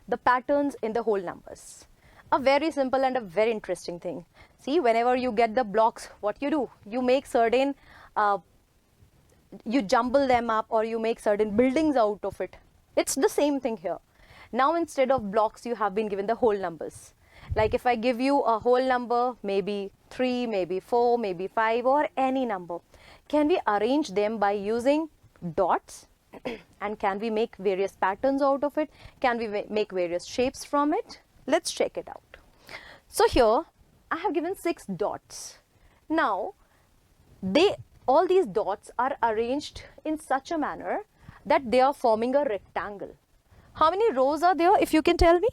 the patterns in the whole numbers. A very simple and a very interesting thing. See, whenever you get the blocks, what you do? You make certain, you jumble them up, or you make certain buildings out of it. It's the same thing here. Now instead of blocks, you have been given the whole numbers. Like if I give you a whole number, maybe 3, maybe 4, maybe 5, or any number, can we arrange them by using dots? And can we make various patterns out of it? Can we make various shapes from it? Let's check it out. So here I have given 6 dots. Now all these dots are arranged in such a manner that they are forming a rectangle. How many rows are there, if you can tell me?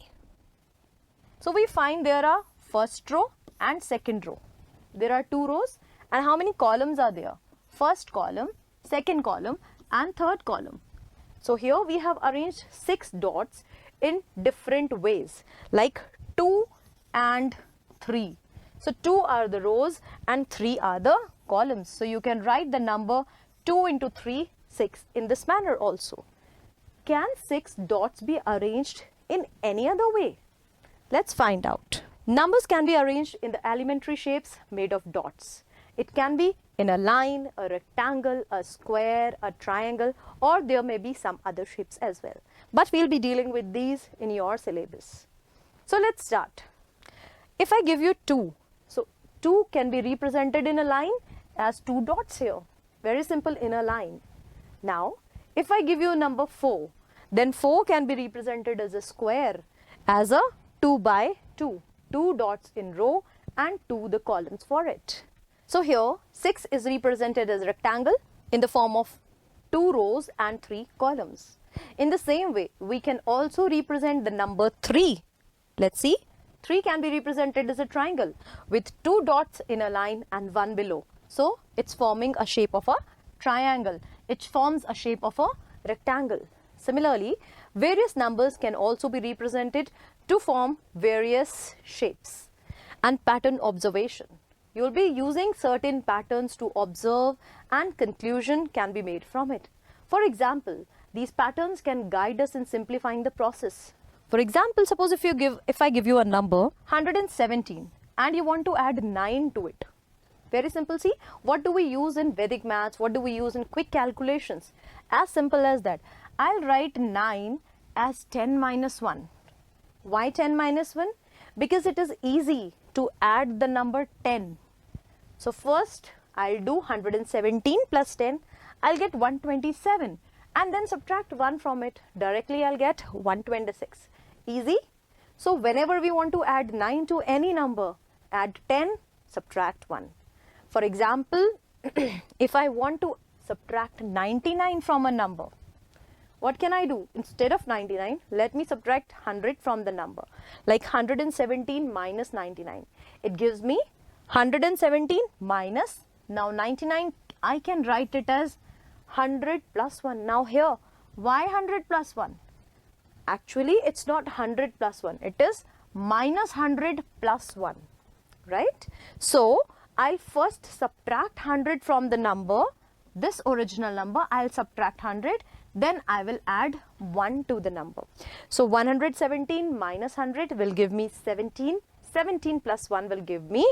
So we find there are first row and second row. There are 2 rows. And how many columns are there? First column, second column, and third column. So here we have arranged 6 dots in different ways, like 2 and 3. So 2 are the rows and 3 are the columns. So you can write the number 2 into 3, 6 in this manner also. Can 6 dots be arranged in any other way? Let's find out. Numbers can be arranged in the elementary shapes made of dots. It can be in a line, a rectangle, a square, a triangle, or there may be some other shapes as well. But we'll be dealing with these in your syllabus. So let's start. If I give you 2, so 2 can be represented in a line as 2 dots here. Very simple, in a line. Now, if I give you a number 4, then 4 can be represented as a square, as a 2 by 2. 2 dots in row and 2 the columns for it. So here 6 is represented as a rectangle in the form of 2 rows and 3 columns. In the same way, we can also represent the number 3. Let's see. 3 can be represented as a triangle with 2 dots in a line and 1 below. So it's forming a shape of a triangle. It forms a shape of a rectangle. Similarly, various numbers can also be represented to form various shapes. And pattern observation. You will be using certain patterns to observe, and conclusion can be made from it. For example, these patterns can guide us in simplifying the process. For example, suppose if I give you a number 117 and you want to add 9 to it. Very simple. See, what do we use in Vedic maths? What do we use in quick calculations? As simple as that. I'll write 9 as 10 minus 1. Why 10 minus 1? Because it is easy to add the number 10. So first I'll do 117 plus 10. I'll get 127, and then subtract 1 from it. Directly I'll get 126. Easy. So whenever we want to add 9 to any number, add 10, subtract 1. For example, if I want to subtract 99 from a number, what can I do? Instead of 99, let me subtract 100 from the number. Like 117 minus 99. It gives me 117 minus, now 99, I can write it as 100 plus 1. Now here, why 100 plus 1? Actually, it's not 100 plus 1. It is minus 100 plus 1. Right? So, I'll first subtract 100 from the number, this original number, I'll subtract 100. Then I will add 1 to the number. So 117 minus 100 will give me 17. 17 plus 1 will give me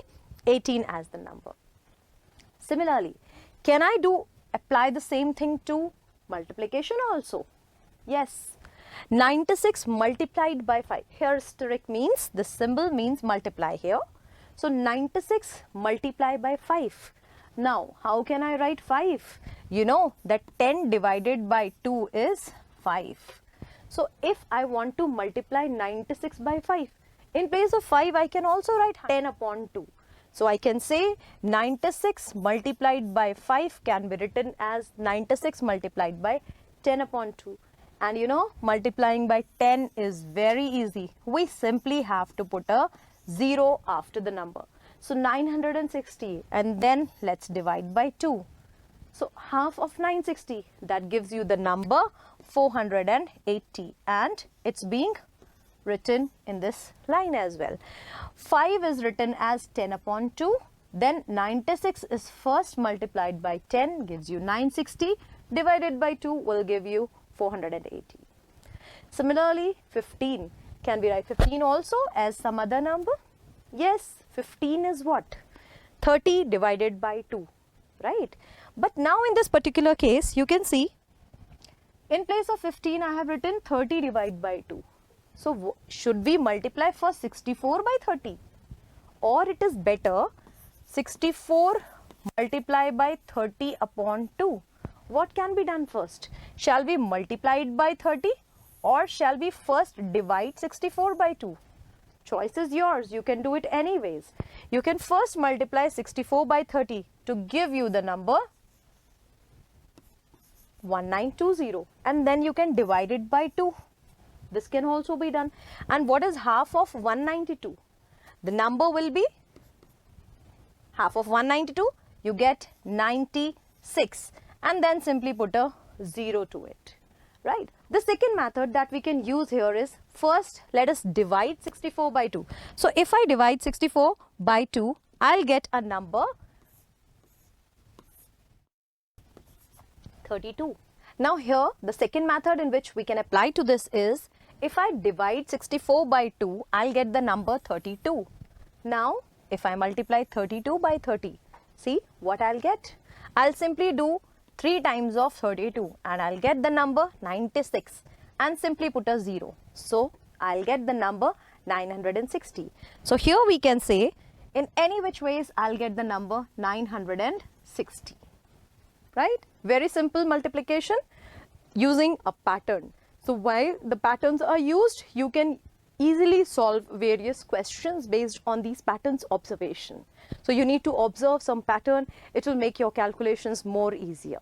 18 as the number. Similarly, can I apply the same thing to multiplication also? Yes. 96 multiplied by 5. Here asterisk means, the symbol means multiply here. So 96 multiply by 5. Now, how can I write 5? You know that 10 divided by 2 is 5. So, if I want to multiply 96 by 5, in place of 5, I can also write 10 upon 2. So, I can say 96 multiplied by 5 can be written as 96 multiplied by 10 upon 2. And you know, multiplying by 10 is very easy. We simply have to put a 0 after the number. So 960, and then let's divide by 2. So half of 960, that gives you the number 480, and it's being written in this line as well. 5 is written as 10 upon 2. Then 96 is first multiplied by 10, gives you 960, divided by 2 will give you 480. Similarly, 15 Can we write 15 also as some other number? Yes, 15 is what? 30 divided by 2, right? But now in this particular case, you can see in place of 15, I have written 30 divided by 2. So should we multiply first 64 by 30? Or it is better 64 multiplied by 30 upon 2. What can be done first? Shall we multiply it by 30 or shall we first divide 64 by 2? Choice is yours. You can do it anyways. You can first multiply 64 by 30 to give you the number 1920, and then you can divide it by 2. This can also be done. And what is half of 192? The number will be half of 192. You get 96, and then simply put a 0 to it, right? The second method that we can use here is, first let us divide 64 by 2. So if I divide 64 by 2, I'll get a number 32. Now here the second method in which we can apply to this is, if I divide 64 by 2, I'll get the number 32. Now if I multiply 32 by 30, see what I'll get? I'll simply do 3 times of 32 and I'll get the number 96 and simply put a 0. So I'll get the number 960. So here we can say, in any which ways I'll get the number 960, right? Very simple multiplication using a pattern. So while the patterns are used, you can easily solve various questions based on these patterns observation. So you need to observe some pattern. It will make your calculations more easier.